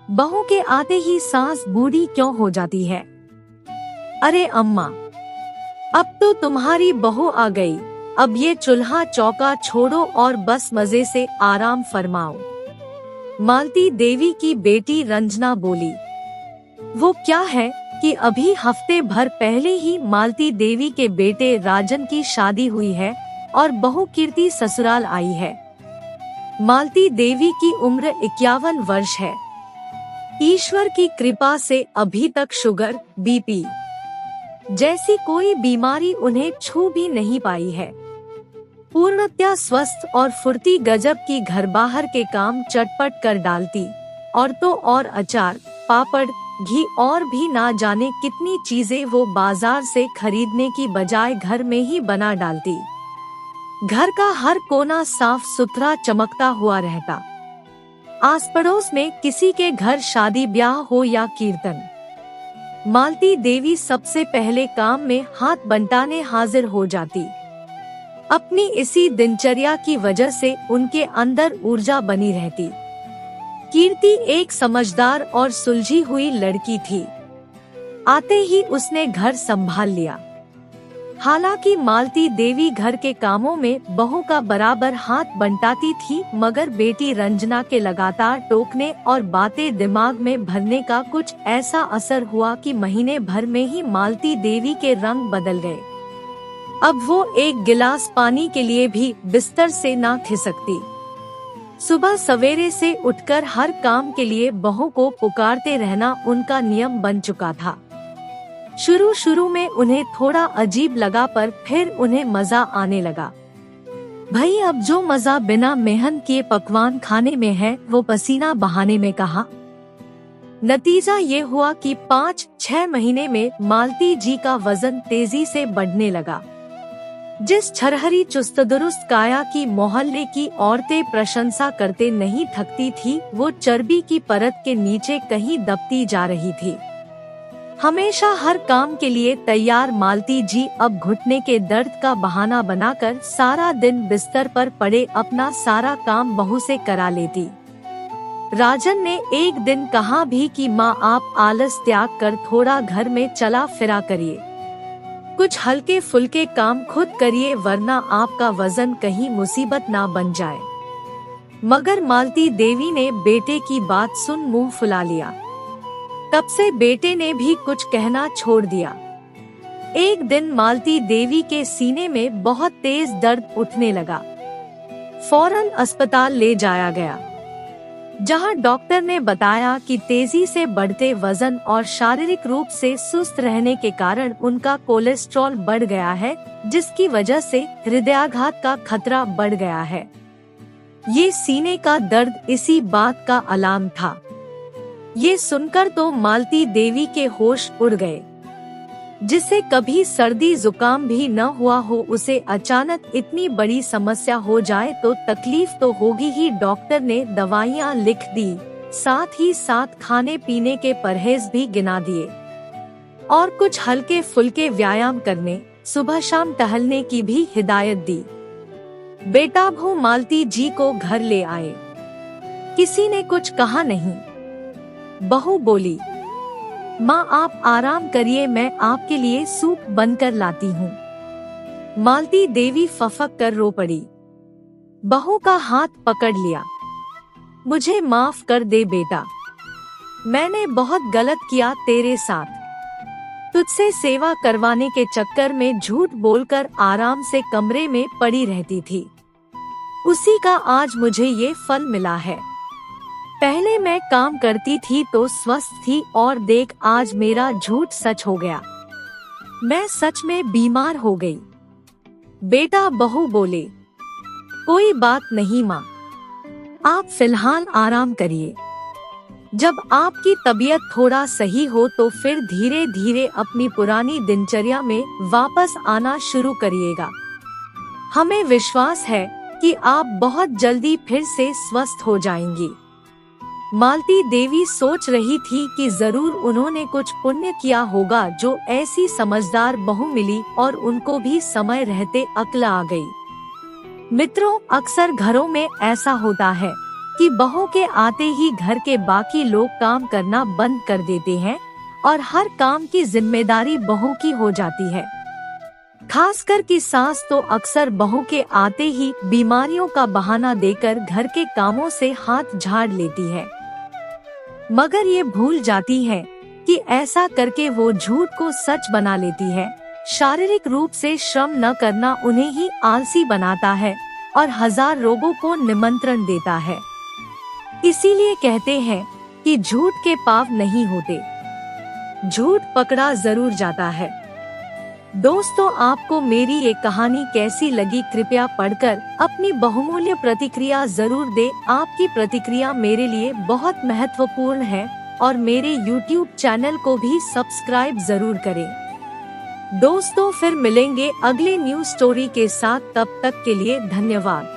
बहू के आते ही सास बूढ़ी क्यों हो जाती है। अरे अम्मा, अब तो तुम्हारी बहू आ गई, अब ये चूल्हा चौका छोड़ो और बस मजे से आराम फरमाओ। मालती देवी की बेटी रंजना बोली। वो क्या है कि अभी हफ्ते भर पहले ही मालती देवी के बेटे राजन की शादी हुई है और बहू कीर्ति ससुराल आई है। मालती देवी की उम्र 51 वर्ष है। ईश्वर की कृपा से अभी तक शुगर, बीपी जैसी कोई बीमारी उन्हें छू भी नहीं पाई है। पूर्णतया स्वस्थ और फुर्ती गजब की, घर बाहर के काम चटपट कर डालती और तो और अचार, पापड़, घी और भी ना जाने कितनी चीजें वो बाजार से खरीदने की बजाय घर में ही बना डालती। घर का हर कोना साफ सुथरा चमकता हुआ रहता। आस पड़ोस में किसी के घर शादी ब्याह हो या कीर्तन, मालती देवी सबसे पहले काम में हाथ बंटाने हाजिर हो जाती। अपनी इसी दिनचर्या की वजह से उनके अंदर ऊर्जा बनी रहती। कीर्ति एक समझदार और सुलझी हुई लड़की थी। आते ही उसने घर संभाल लिया। हालांकि मालती देवी घर के कामों में बहू का बराबर हाथ बंटाती थी, मगर बेटी रंजना के लगातार टोकने और बातें दिमाग में भरने का कुछ ऐसा असर हुआ कि महीने भर में ही मालती देवी के रंग बदल गए। अब वो एक गिलास पानी के लिए भी बिस्तर से ना खिसकती। सुबह सवेरे से उठकर हर काम के लिए बहू को पुकारते रहना उनका नियम बन चुका था। शुरू शुरू में उन्हें थोड़ा अजीब लगा, पर फिर उन्हें मजा आने लगा। भाई, अब जो मजा बिना मेहनत किए पकवान खाने में है वो पसीना बहाने में कहा। नतीजा ये हुआ कि 5-6 महीने में मालती जी का वजन तेजी से बढ़ने लगा। जिस छरहरी चुस्त दुरुस्त काया की मोहल्ले की औरतें प्रशंसा करते नहीं थकती थी, वो चर्बी की परत के नीचे कहीं दबती जा रही थी। हमेशा हर काम के लिए तैयार मालती जी अब घुटने के दर्द का बहाना बनाकर सारा दिन बिस्तर पर पड़े अपना सारा काम बहू से करा लेती। राजन ने एक दिन कहा भी कि माँ, आप आलस त्याग कर थोड़ा घर में चला फिरा करिए, कुछ हल्के फुल्के काम खुद करिए, वरना आपका वजन कहीं मुसीबत ना बन जाए। मगर मालती देवी ने बेटे की बात सुन मुंह फुला लिया। तब से बेटे ने भी कुछ कहना छोड़ दिया। एक दिन मालती देवी के सीने में बहुत तेज दर्द उठने लगा। फौरन अस्पताल ले जाया गया, जहां डॉक्टर ने बताया कि तेजी से बढ़ते वजन और शारीरिक रूप से सुस्त रहने के कारण उनका कोलेस्ट्रॉल बढ़ गया है, जिसकी वजह से हृदयाघात का खतरा बढ़ गया है। ये सीने का दर्द इसी बात का अलार्म था। ये सुनकर तो मालती देवी के होश उड़ गए। जिसे कभी सर्दी जुकाम भी न हुआ हो, उसे अचानक इतनी बड़ी समस्या हो जाए तो तकलीफ तो होगी ही। डॉक्टर ने दवाइयाँ लिख दी, साथ ही साथ खाने पीने के परहेज भी गिना दिए और कुछ हल्के फुल्के व्यायाम करने, सुबह शाम टहलने की भी हिदायत दी। बेटा बहू मालती जी को घर ले आए। किसी ने कुछ कहा नहीं। बहू बोली, माँ, आप आराम करिए, मैं आपके लिए सूप बनकर लाती हूँ। मालती देवी फफक कर रो पड़ी। बहू का हाथ पकड़ लिया। मुझे माफ कर दे बेटा, मैंने बहुत गलत किया तेरे साथ। तुझसे सेवा करवाने के चक्कर में झूठ बोलकर आराम से कमरे में पड़ी रहती थी, उसी का आज मुझे ये फल मिला है। पहले मैं काम करती थी तो स्वस्थ थी, और देख आज मेरा झूठ सच हो गया, मैं सच में बीमार हो गई। बेटा बहू बोले, कोई बात नहीं माँ, आप फिलहाल आराम करिए। जब आपकी तबीयत थोड़ा सही हो तो फिर धीरे धीरे अपनी पुरानी दिनचर्या में वापस आना शुरू करिएगा। हमें विश्वास है कि आप बहुत जल्दी फिर से स्वस्थ हो जाएंगी। मालती देवी सोच रही थी कि जरूर उन्होंने कुछ पुण्य किया होगा जो ऐसी समझदार बहू मिली और उनको भी समय रहते अक्ल आ गई। मित्रों, अक्सर घरों में ऐसा होता है। कि बहू के आते ही घर के बाकी लोग काम करना बंद कर देते हैं और हर काम की जिम्मेदारी बहू की हो जाती है। खासकर कि सास तो अक्सर बहू के आते ही बीमारियों का बहाना देकर घर के कामों से हाथ झाड़ लेती है, मगर ये भूल जाती है कि ऐसा करके वो झूठ को सच बना लेती है। शारीरिक रूप से श्रम न करना उन्हें ही आलसी बनाता है और हजार रोगों को निमंत्रण देता है। इसीलिए कहते हैं कि झूठ के पाप नहीं होते, झूठ पकड़ा जरूर जाता है। दोस्तों, आपको मेरी ये कहानी कैसी लगी कृपया पढ़कर अपनी बहुमूल्य प्रतिक्रिया जरूर दें। आपकी प्रतिक्रिया मेरे लिए बहुत महत्वपूर्ण है और मेरे YouTube चैनल को भी सब्सक्राइब जरूर करें। दोस्तों, फिर मिलेंगे अगले न्यूज़ स्टोरी के साथ, तब तक के लिए धन्यवाद।